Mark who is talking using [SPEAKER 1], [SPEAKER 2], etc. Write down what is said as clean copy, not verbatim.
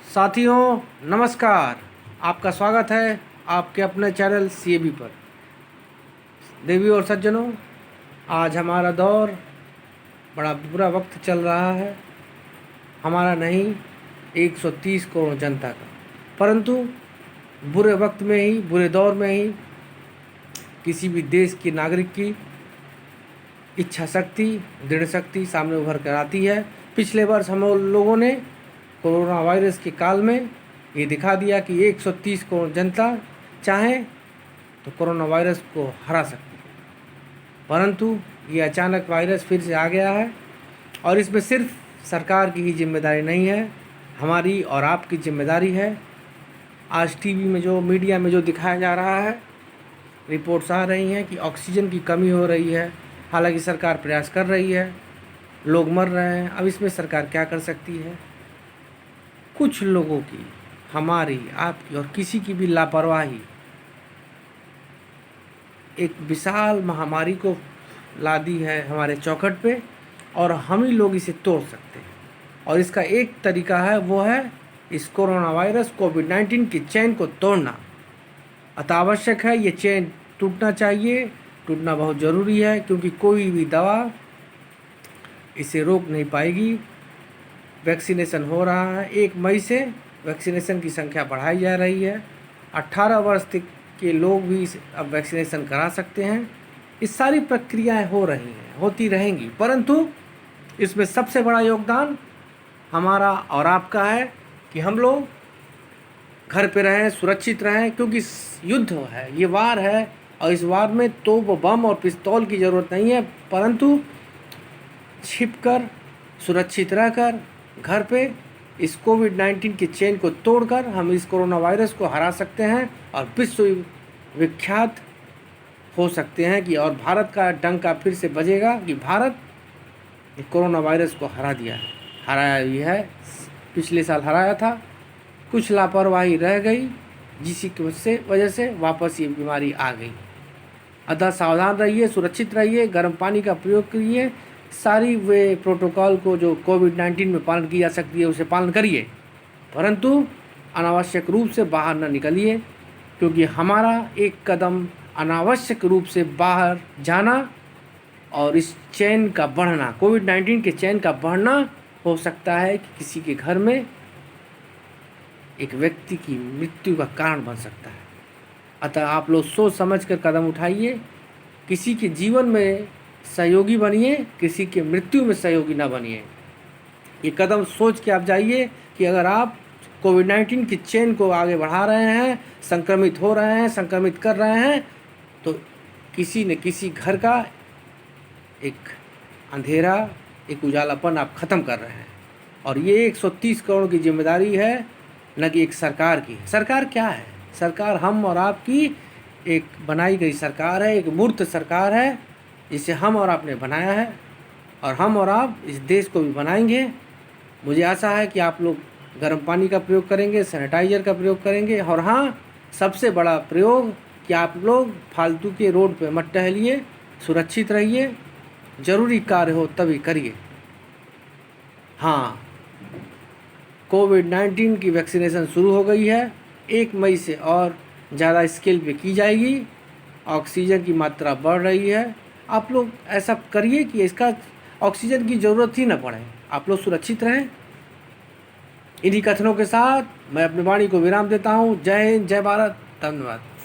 [SPEAKER 1] साथियों नमस्कार। आपका स्वागत है आपके अपने चैनल सीएबी पर। देवी और सज्जनों, आज हमारा दौर बड़ा बुरा वक्त चल रहा है। हमारा नहीं, 130 करोड़ जनता का। परंतु बुरे वक्त में ही, बुरे दौर में ही किसी भी देश के नागरिक की इच्छा शक्ति, दृढ़ शक्ति सामने उभर कर आती है। पिछले वर्ष हम लोगों ने कोरोना वायरस के काल में ये दिखा दिया कि 130 करोड़ जनता चाहे तो कोरोना वायरस को हरा सकती है। परंतु ये अचानक वायरस फिर से आ गया है और इसमें सिर्फ सरकार की ही जिम्मेदारी नहीं है, हमारी और आपकी जिम्मेदारी है। आज टीवी में जो, मीडिया में जो दिखाया जा रहा है, रिपोर्ट्स आ रही हैं कि ऑक्सीजन की कमी हो रही है। हालांकि सरकार प्रयास कर रही है, लोग मर रहे हैं। अब इसमें सरकार क्या कर सकती है? कुछ लोगों की, हमारी, आपकी और किसी की भी लापरवाही एक विशाल महामारी को ला दी है हमारे चौखट पे, और हम ही लोग इसे तोड़ सकते हैं। और इसका एक तरीका है, वो है इस कोरोना वायरस कोविड-19 की चेन को तोड़ना। अतः आवश्यक है, ये चेन टूटना चाहिए, टूटना बहुत ज़रूरी है, क्योंकि कोई भी दवा इसे रोक नहीं पाएगी। वैक्सीनेशन हो रहा है, 1 मई से वैक्सीनेशन की संख्या बढ़ाई जा रही है। 18 वर्ष तक के लोग भी अब वैक्सीनेशन करा सकते हैं। इस सारी प्रक्रियाएं हो रही हैं, होती रहेंगी, परंतु इसमें सबसे बड़ा योगदान हमारा और आपका है कि हम लोग घर पे रहें, सुरक्षित रहें, क्योंकि युद्ध है, ये वार है। और इस वार में तोप, बम और पिस्तौल की ज़रूरत नहीं है, परंतु छिपकर, सुरक्षित रहकर घर पे इस कोविड-19 की चेन को तोड़कर हम इस कोरोना वायरस को हरा सकते हैं और विश्व विख्यात हो सकते हैं कि और भारत का डंका फिर से बजेगा कि भारत कोरोना वायरस को हरा दिया है, हराया भी है। पिछले साल हराया था, कुछ लापरवाही रह गई, जिसकी वजह से वापस ये बीमारी आ गई। अतः सावधान रहिए, सुरक्षित रहिए, गर्म पानी का प्रयोग करिए, सारी वे प्रोटोकॉल को जो कोविड-19 में पालन की जा सकती है उसे पालन करिए, परंतु अनावश्यक रूप से बाहर न निकलिए, क्योंकि हमारा एक कदम अनावश्यक रूप से बाहर जाना और इस चेन का बढ़ना, कोविड-19 के चेन का बढ़ना हो सकता है कि किसी के घर में एक व्यक्ति की मृत्यु का कारण बन सकता है। अतः आप लोग सोच समझ कर कदम उठाइए, किसी के जीवन में सहयोगी बनिए, किसी के मृत्यु में सहयोगी ना बनिए। ये कदम सोच के आप जाइए कि अगर आप कोविड-19 की चेन को आगे बढ़ा रहे हैं, संक्रमित हो रहे हैं, संक्रमित कर रहे हैं, तो किसी न किसी घर का एक अंधेरा, एक उजालापन आप ख़त्म कर रहे हैं। और ये 130 करोड़ की जिम्मेदारी है, न कि एक सरकार की। सरकार क्या है? सरकार हम और आपकी एक बनाई गई सरकार है, एक मूर्त सरकार है, जिसे हम और आपने बनाया है, और हम और आप इस देश को भी बनाएंगे। मुझे आशा है कि आप लोग गर्म पानी का प्रयोग करेंगे, सैनिटाइज़र का प्रयोग करेंगे, और हाँ, सबसे बड़ा प्रयोग कि आप लोग फालतू के रोड पे मत टहलिए, सुरक्षित रहिए, ज़रूरी कार्य हो तभी करिए। हाँ, कोविड-19 की वैक्सीनेशन शुरू हो गई है, 1 मई से और ज़्यादा स्केल पे की जाएगी। ऑक्सीजन की मात्रा बढ़ रही है, आप लोग ऐसा करिए कि इसका ऑक्सीजन की ज़रूरत ही न पड़े। आप लोग सुरक्षित रहें। इन्हीं कथनों के साथ मैं अपनी वाणी को विराम देता हूँ। जय हिंद, जय भारत, धन्यवाद।